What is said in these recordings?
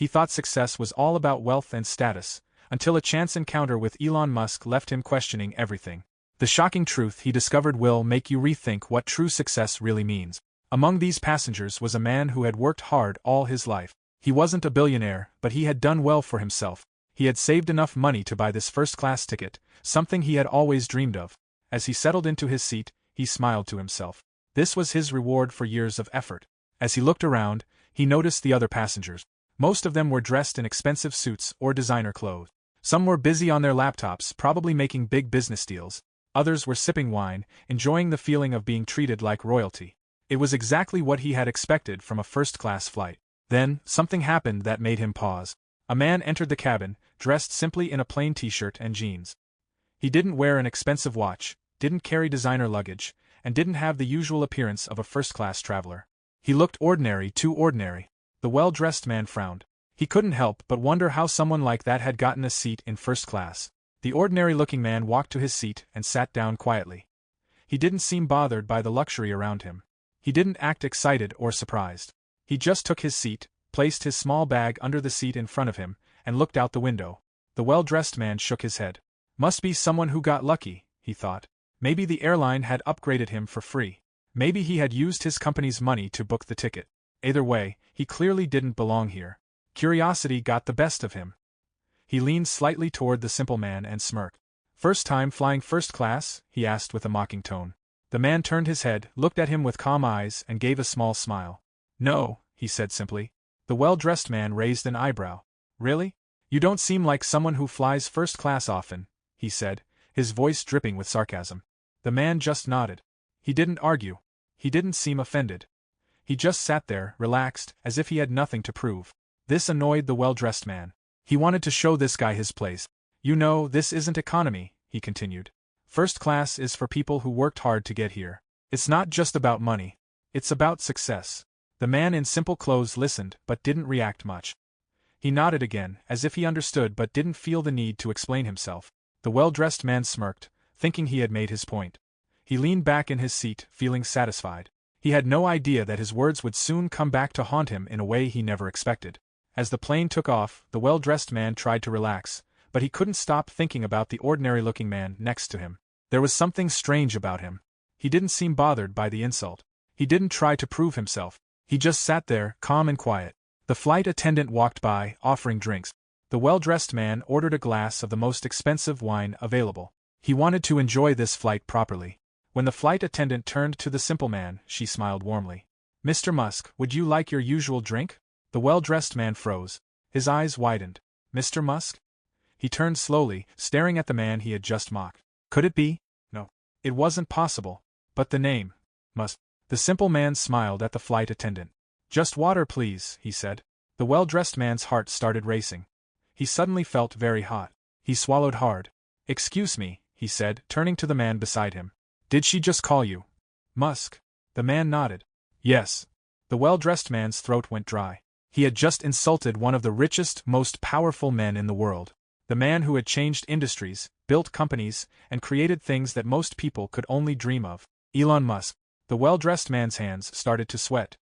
He thought success was all about wealth and status, until a chance encounter with Elon Musk left him questioning everything. The shocking truth he discovered will make you rethink what true success really means. Among these passengers was a man who had worked hard all his life. He wasn't a billionaire, but he had done well for himself. He had saved enough money to buy this first-class ticket, something he had always dreamed of. As he settled into his seat, he smiled to himself. This was his reward for years of effort. As he looked around, he noticed the other passengers. Most of them were dressed in expensive suits or designer clothes. Some were busy on their laptops, probably making big business deals. Others were sipping wine, enjoying the feeling of being treated like royalty. It was exactly what he had expected from a first-class flight. Then, something happened that made him pause. A man entered the cabin, dressed simply in a plain t-shirt and jeans. He didn't wear an expensive watch, didn't carry designer luggage, and didn't have the usual appearance of a first-class traveler. He looked ordinary, too ordinary. The well-dressed man frowned. He couldn't help but wonder how someone like that had gotten a seat in first class. The ordinary-looking man walked to his seat and sat down quietly. He didn't seem bothered by the luxury around him. He didn't act excited or surprised. He just took his seat, placed his small bag under the seat in front of him, and looked out the window. The well-dressed man shook his head. Must be someone who got lucky, he thought. Maybe the airline had upgraded him for free. Maybe he had used his company's money to book the ticket. Either way, he clearly didn't belong here. Curiosity got the best of him. He leaned slightly toward the simple man and smirked. "First time flying first class?" he asked with a mocking tone. The man turned his head, looked at him with calm eyes, and gave a small smile. "No," he said simply. The well-dressed man raised an eyebrow. "Really? You don't seem like someone who flies first class often," he said, his voice dripping with sarcasm. The man just nodded. He didn't argue. He didn't seem offended. He just sat there, relaxed, as if he had nothing to prove. This annoyed the well-dressed man. He wanted to show this guy his place. "You know, this isn't economy," he continued. "First class is for people who worked hard to get here. It's not just about money. It's about success." The man in simple clothes listened but didn't react much. He nodded again, as if he understood but didn't feel the need to explain himself. The well-dressed man smirked, thinking he had made his point. He leaned back in his seat, feeling satisfied. He had no idea that his words would soon come back to haunt him in a way he never expected. As the plane took off, the well-dressed man tried to relax, but he couldn't stop thinking about the ordinary-looking man next to him. There was something strange about him. He didn't seem bothered by the insult. He didn't try to prove himself. He just sat there, calm and quiet. The flight attendant walked by, offering drinks. The well-dressed man ordered a glass of the most expensive wine available. He wanted to enjoy this flight properly. When the flight attendant turned to the simple man, she smiled warmly. "Mr. Musk, would you like your usual drink?" The well-dressed man froze. His eyes widened. "Mr. Musk?" He turned slowly, staring at the man he had just mocked. Could it be? No. It wasn't possible. But the name. Musk. The simple man smiled at the flight attendant. "Just water, please," he said. The well-dressed man's heart started racing. He suddenly felt very hot. He swallowed hard. "Excuse me," he said, turning to the man beside him. "Did she just call you Musk?" The man nodded. "Yes." The well-dressed man's throat went dry. He had just insulted one of the richest, most powerful men in the world. The man who had changed industries, built companies, and created things that most people could only dream of. Elon Musk. The well-dressed man's hands started to sweat.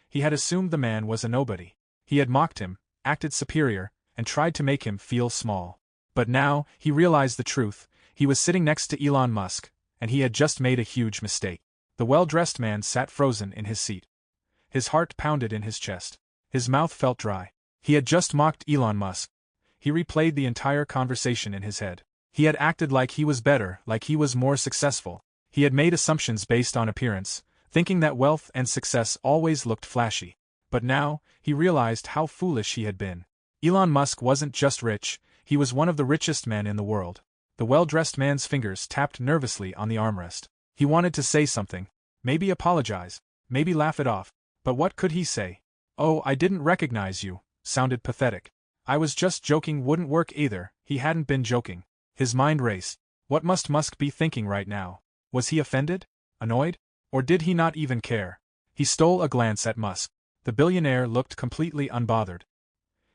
He had assumed the man was a nobody. He had mocked him, acted superior, and tried to make him feel small. But now, he realized the truth. He was sitting next to Elon Musk, and he had just made a huge mistake. The well-dressed man sat frozen in his seat. His heart pounded in his chest. His mouth felt dry. He had just mocked Elon Musk. He replayed the entire conversation in his head. He had acted like he was better, like he was more successful. He had made assumptions based on appearance, thinking that wealth and success always looked flashy. But now, he realized how foolish he had been. Elon Musk wasn't just rich, he was one of the richest men in the world. The well-dressed man's fingers tapped nervously on the armrest. He wanted to say something. Maybe apologize. Maybe laugh it off. But what could he say? "Oh, I didn't recognize you," sounded pathetic. "I was just joking," wouldn't work either. He hadn't been joking. His mind raced. What must Musk be thinking right now? Was he offended? Annoyed? Or did he not even care? He stole a glance at Musk. The billionaire looked completely unbothered.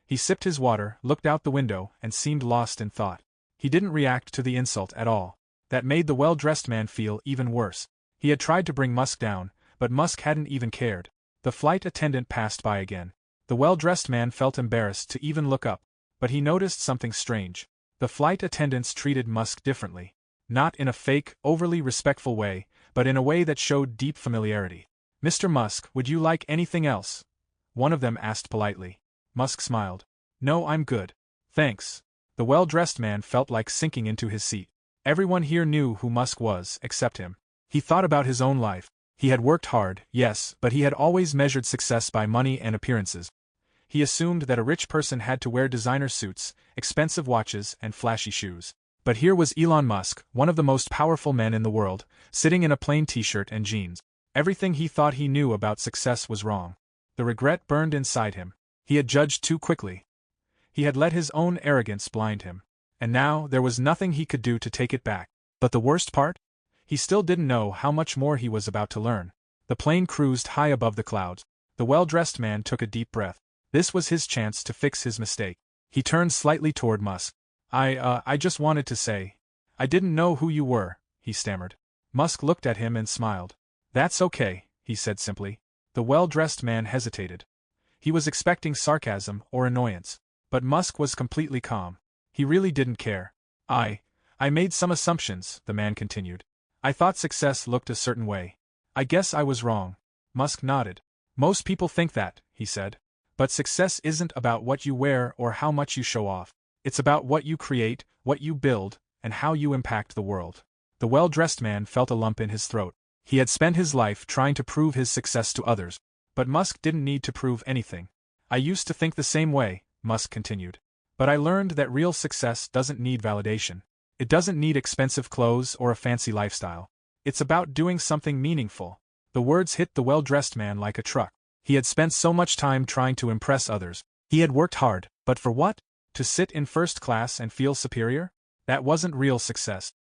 He sipped his water, looked out the window, and seemed lost in thought. He didn't react to the insult at all. That made the well-dressed man feel even worse. He had tried to bring Musk down, but Musk hadn't even cared. The flight attendant passed by again. The well-dressed man felt embarrassed to even look up, but he noticed something strange. The flight attendants treated Musk differently. Not in a fake, overly respectful way, but in a way that showed deep familiarity. "Mr. Musk, would you like anything else?" one of them asked politely. Musk smiled. "No, I'm good. Thanks." The well-dressed man felt like sinking into his seat. Everyone here knew who Musk was, except him. He thought about his own life. He had worked hard, yes, but he had always measured success by money and appearances. He assumed that a rich person had to wear designer suits, expensive watches, and flashy shoes. But here was Elon Musk, one of the most powerful men in the world, sitting in a plain t-shirt and jeans. Everything he thought he knew about success was wrong. The regret burned inside him. He had judged too quickly. He had let his own arrogance blind him. And now, there was nothing he could do to take it back. But the worst part? He still didn't know how much more he was about to learn. The plane cruised high above the clouds. The well-dressed man took a deep breath. This was his chance to fix his mistake. He turned slightly toward Musk. I just wanted to say, I didn't know who you were," he stammered. Musk looked at him and smiled. "That's okay," he said simply. The well-dressed man hesitated. He was expecting sarcasm or annoyance. But Musk was completely calm. He really didn't care. I made some assumptions," the man continued. "I thought success looked a certain way. I guess I was wrong." Musk nodded. "Most people think that," he said. "But success isn't about what you wear or how much you show off. It's about what you create, what you build, and how you impact the world." The well-dressed man felt a lump in his throat. He had spent his life trying to prove his success to others. But Musk didn't need to prove anything. "I used to think the same way," Musk continued. "But I learned that real success doesn't need validation. It doesn't need expensive clothes or a fancy lifestyle. It's about doing something meaningful." The words hit the well-dressed man like a truck. He had spent so much time trying to impress others. He had worked hard, but for what? To sit in first class and feel superior? That wasn't real success.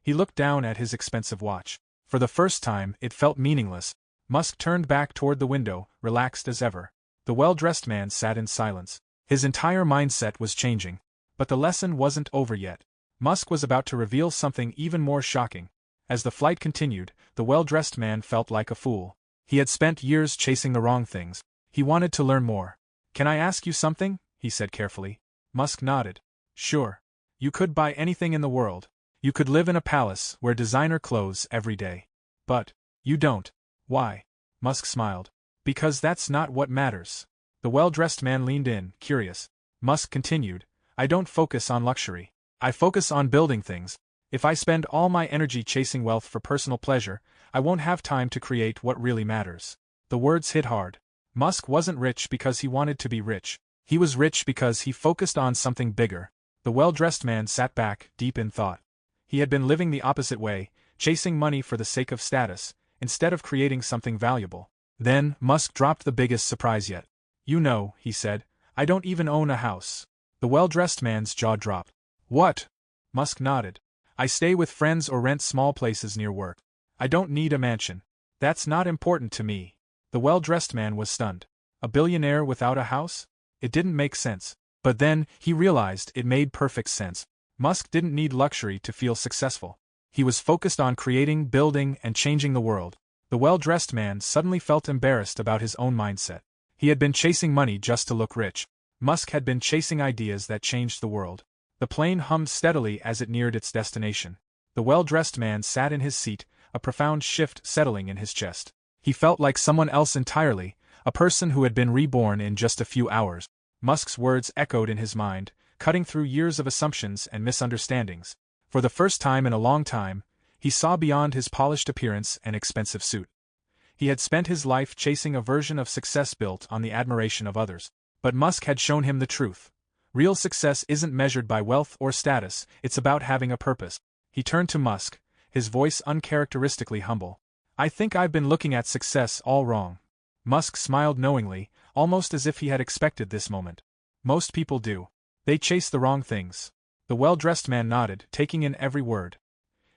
He looked down at his expensive watch. For the first time, it felt meaningless. Musk turned back toward the window, relaxed as ever. The well-dressed man sat in silence. His entire mindset was changing. But the lesson wasn't over yet. Musk was about to reveal something even more shocking. As the flight continued, the well-dressed man felt like a fool. He had spent years chasing the wrong things. He wanted to learn more. "Can I ask you something?" he said carefully. Musk nodded. "Sure. You could buy anything in the world. You could live in a palace, wear designer clothes every day. But you don't. Why?" Musk smiled. "Because that's not what matters." The well-dressed man leaned in, curious. Musk continued, "I don't focus on luxury. I focus on building things. If I spend all my energy chasing wealth for personal pleasure, I won't have time to create what really matters." The words hit hard. Musk wasn't rich because he wanted to be rich. He was rich because he focused on something bigger. The well-dressed man sat back, deep in thought. He had been living the opposite way, chasing money for the sake of status, instead of creating something valuable. Then, Musk dropped the biggest surprise yet. "You know," he said, "I don't even own a house." The well-dressed man's jaw dropped. "What?" Musk nodded. "I stay with friends or rent small places near work. I don't need a mansion. That's not important to me." The well-dressed man was stunned. A billionaire without a house? It didn't make sense. But then, he realized it made perfect sense. Musk didn't need luxury to feel successful. He was focused on creating, building, and changing the world. The well-dressed man suddenly felt embarrassed about his own mindset. He had been chasing money just to look rich. Musk had been chasing ideas that changed the world. The plane hummed steadily as it neared its destination. The well-dressed man sat in his seat, a profound shift settling in his chest. He felt like someone else entirely, a person who had been reborn in just a few hours. Musk's words echoed in his mind, cutting through years of assumptions and misunderstandings. For the first time in a long time, he saw beyond his polished appearance and expensive suit. He had spent his life chasing a version of success built on the admiration of others. But Musk had shown him the truth. Real success isn't measured by wealth or status, it's about having a purpose. He turned to Musk, his voice uncharacteristically humble. "I think I've been looking at success all wrong." Musk smiled knowingly, almost as if he had expected this moment. "Most people do. They chase the wrong things." The well-dressed man nodded, taking in every word.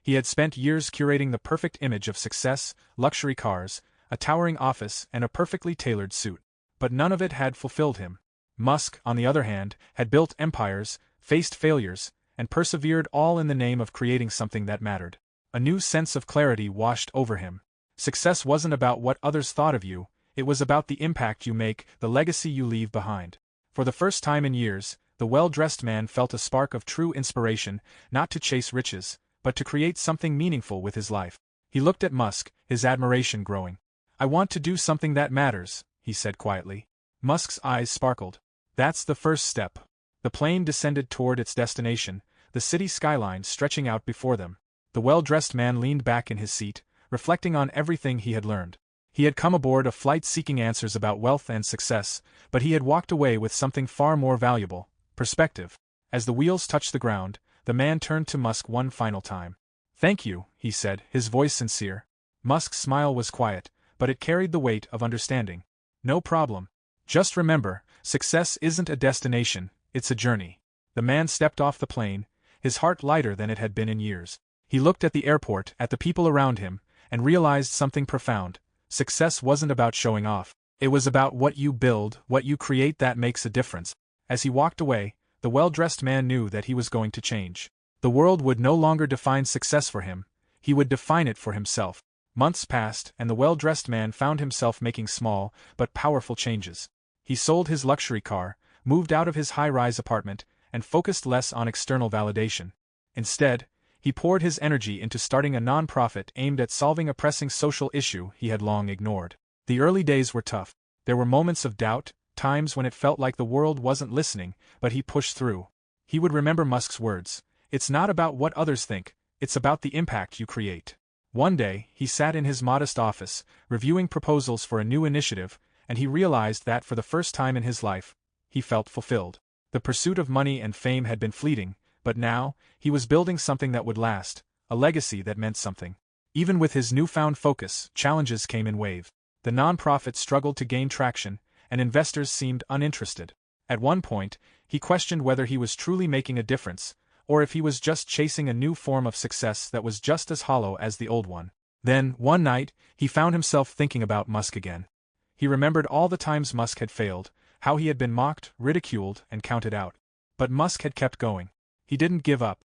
He had spent years curating the perfect image of success, luxury cars, a towering office, and a perfectly tailored suit. But none of it had fulfilled him. Musk, on the other hand, had built empires, faced failures, and persevered all in the name of creating something that mattered. A new sense of clarity washed over him. Success wasn't about what others thought of you, It was about the impact you make, the legacy you leave behind. For the first time in years, the well-dressed man felt a spark of true inspiration, not to chase riches, but to create something meaningful with his life. He looked at Musk, his admiration growing. "I want to do something that matters," he said quietly. Musk's eyes sparkled. "That's the first step." The plane descended toward its destination, the city skyline stretching out before them. The well-dressed man leaned back in his seat, reflecting on everything he had learned. He had come aboard a flight seeking answers about wealth and success, but he had walked away with something far more valuable: perspective. As the wheels touched the ground, the man turned to Musk one final time. "Thank you," he said, his voice sincere. Musk's smile was quiet, but it carried the weight of understanding. "No problem. Just remember, success isn't a destination, it's a journey." The man stepped off the plane, his heart lighter than it had been in years. He looked at the airport, at the people around him, and realized something profound. Success wasn't about showing off. It was about what you build, what you create that makes a difference. As he walked away, the well-dressed man knew that he was going to change. The world would no longer define success for him, he would define it for himself. Months passed, and the well-dressed man found himself making small, but powerful changes. He sold his luxury car, moved out of his high-rise apartment, and focused less on external validation. Instead, he poured his energy into starting a non-profit aimed at solving a pressing social issue he had long ignored. The early days were tough. There were moments of doubt, times when it felt like the world wasn't listening, but he pushed through. He would remember Musk's words: "It's not about what others think, it's about the impact you create." One day, he sat in his modest office, reviewing proposals for a new initiative, and he realized that for the first time in his life, he felt fulfilled. The pursuit of money and fame had been fleeting, but now, he was building something that would last, a legacy that meant something. Even with his newfound focus, challenges came in waves. The non-profit struggled to gain traction, and investors seemed uninterested. At one point, he questioned whether he was truly making a difference, or if he was just chasing a new form of success that was just as hollow as the old one. Then, one night, he found himself thinking about Musk again. He remembered all the times Musk had failed, how he had been mocked, ridiculed, and counted out. But Musk had kept going. He didn't give up.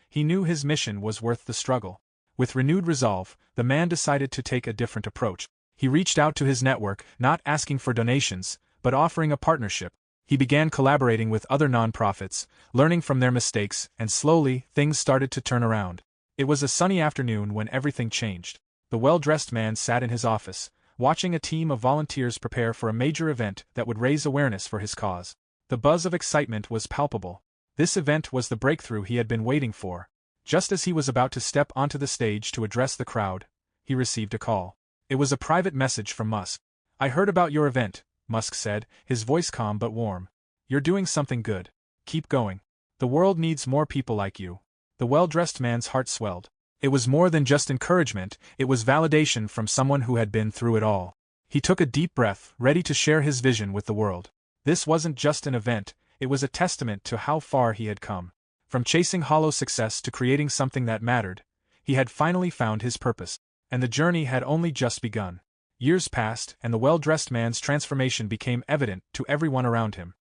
He knew his mission was worth the struggle. With renewed resolve, the man decided to take a different approach. He reached out to his network, not asking for donations, but offering a partnership. He began collaborating with other nonprofits, learning from their mistakes, and slowly, things started to turn around. It was a sunny afternoon when everything changed. The well-dressed man sat in his office, watching a team of volunteers prepare for a major event that would raise awareness for his cause. The buzz of excitement was palpable. This event was the breakthrough he had been waiting for. Just as he was about to step onto the stage to address the crowd, he received a call. It was a private message from Musk. "I heard about your event," Musk said, his voice calm but warm. "You're doing something good. Keep going. The world needs more people like you." The well-dressed man's heart swelled. It was more than just encouragement, it was validation from someone who had been through it all. He took a deep breath, ready to share his vision with the world. This wasn't just an event, it was a testament to how far he had come. From chasing hollow success to creating something that mattered, he had finally found his purpose. And the journey had only just begun. Years passed, and the well-dressed man's transformation became evident to everyone around him.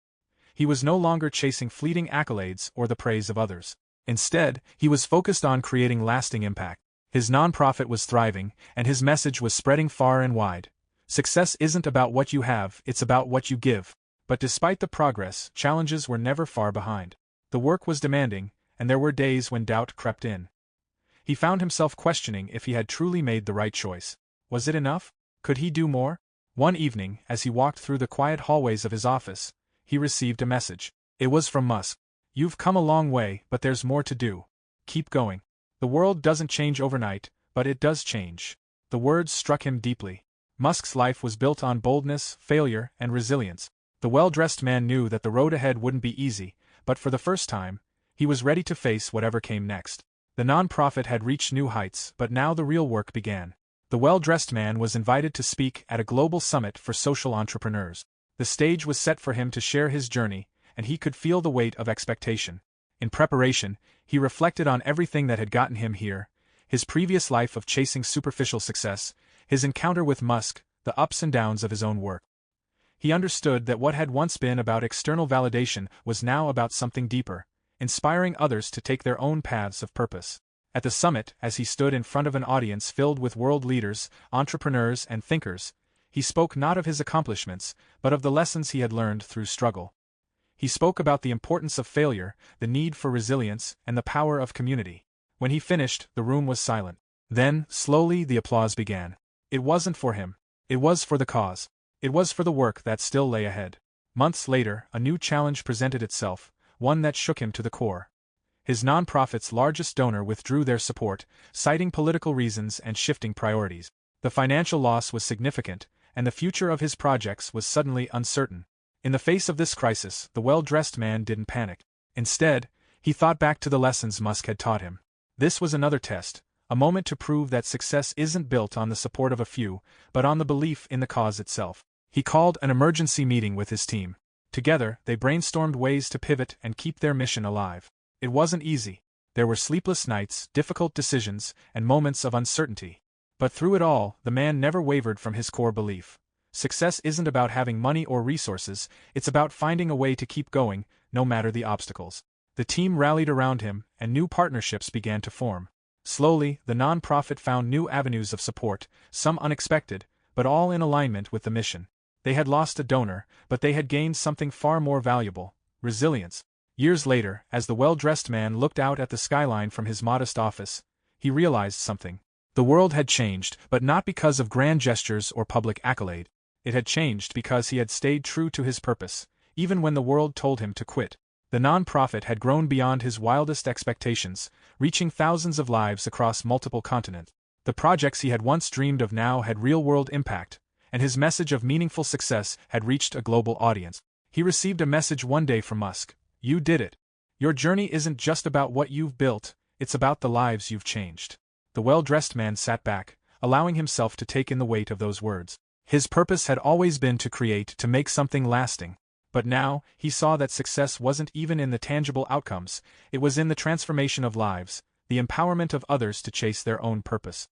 He was no longer chasing fleeting accolades or the praise of others. Instead, he was focused on creating lasting impact. His nonprofit was thriving, and his message was spreading far and wide. Success isn't about what you have, it's about what you give. But despite the progress, challenges were never far behind. The work was demanding, and there were days when doubt crept in. He found himself questioning if he had truly made the right choice. Was it enough? Could he do more? One evening, as he walked through the quiet hallways of his office, he received a message. It was from Musk. "You've come a long way, but there's more to do. Keep going. The world doesn't change overnight, but it does change." The words struck him deeply. Musk's life was built on boldness, failure, and resilience. The well-dressed man knew that the road ahead wouldn't be easy, but for the first time, he was ready to face whatever came next. The non-profit had reached new heights, but now the real work began. The well-dressed man was invited to speak at a global summit for social entrepreneurs. The stage was set for him to share his journey, and he could feel the weight of expectation. In preparation, he reflected on everything that had gotten him here: his previous life of chasing superficial success, his encounter with Musk, the ups and downs of his own work. He understood that what had once been about external validation was now about something deeper, inspiring others to take their own paths of purpose. At the summit, as he stood in front of an audience filled with world leaders, entrepreneurs, and thinkers, He spoke not of his accomplishments, but of the lessons he had learned through struggle. He spoke about the importance of failure, the need for resilience, and the power of community. When he finished, the room was silent. Then, slowly, the applause began. It wasn't for him. It was for the cause. It was for the work that still lay ahead. Months later, a new challenge presented itself, one that shook him to the core. His nonprofit's largest donor withdrew their support, citing political reasons and shifting priorities. The financial loss was significant, and the future of his projects was suddenly uncertain. In the face of this crisis, the well-dressed man didn't panic. Instead, he thought back to the lessons Musk had taught him. This was another test, a moment to prove that success isn't built on the support of a few, but on the belief in the cause itself. He called an emergency meeting with his team. Together, they brainstormed ways to pivot and keep their mission alive. It wasn't easy. There were sleepless nights, difficult decisions, and moments of uncertainty. But through it all, the man never wavered from his core belief. Success isn't about having money or resources, it's about finding a way to keep going, no matter the obstacles. The team rallied around him, and new partnerships began to form. Slowly, the nonprofit found new avenues of support, some unexpected, but all in alignment with the mission. They had lost a donor, but they had gained something far more valuable: resilience. Years later, as the well-dressed man looked out at the skyline from his modest office, he realized something. The world had changed, but not because of grand gestures or public accolade. It had changed because he had stayed true to his purpose, even when the world told him to quit. The nonprofit had grown beyond his wildest expectations, reaching thousands of lives across multiple continents. The projects he had once dreamed of now had real-world impact, and his message of meaningful success had reached a global audience. He received a message one day from Musk: "You did it. Your journey isn't just about what you've built, it's about the lives you've changed." The well-dressed man sat back, allowing himself to take in the weight of those words. His purpose had always been to create, to make something lasting. But now, he saw that success wasn't even in the tangible outcomes, it was in the transformation of lives, the empowerment of others to chase their own purpose.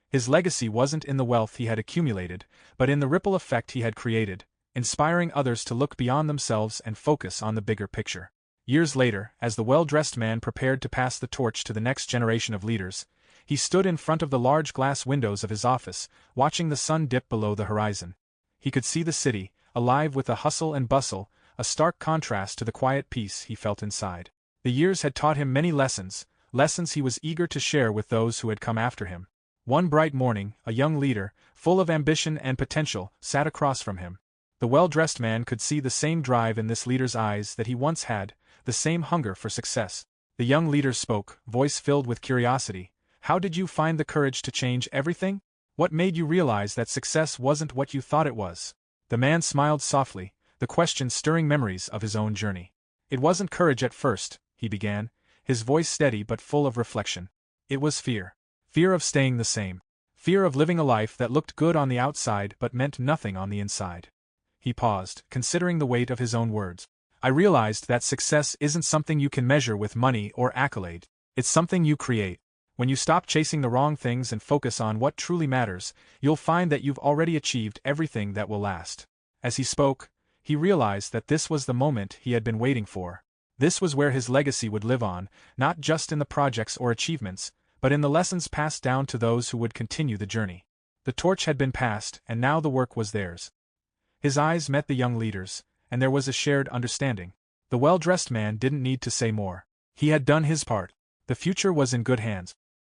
His legacy wasn't in the wealth he had accumulated, but in the ripple effect he had created, inspiring others to look beyond themselves and focus on the bigger picture. Years later, as the well-dressed man prepared to pass the torch to the next generation of leaders, he stood in front of the large glass windows of his office, watching the sun dip below the horizon. He could see the city, alive with the hustle and bustle, a stark contrast to the quiet peace he felt inside. The years had taught him many lessons, lessons he was eager to share with those who had come after him. One bright morning, a young leader, full of ambition and potential, sat across from him. The well-dressed man could see the same drive in this leader's eyes that he once had, the same hunger for success. The young leader spoke, voice filled with curiosity. "How did you find the courage to change everything? What made you realize that success wasn't what you thought it was?" The man smiled softly, the question stirring memories of his own journey. "It wasn't courage at first," he began, his voice steady but full of reflection. "It was fear. Fear of staying the same. Fear of living a life that looked good on the outside but meant nothing on the inside." He paused, considering the weight of his own words. "I realized that success isn't something you can measure with money or accolade. It's something you create. When you stop chasing the wrong things and focus on what truly matters, you'll find that you've already achieved everything that will last." As he spoke, he realized that this was the moment he had been waiting for. This was where his legacy would live on, not just in the projects or achievements, but in the lessons passed down to those who would continue the journey. The torch had been passed, and now the work was theirs. His eyes met the young leaders, and there was a shared understanding. The well-dressed man didn't need to say more. He had done his part. The future was in good hands.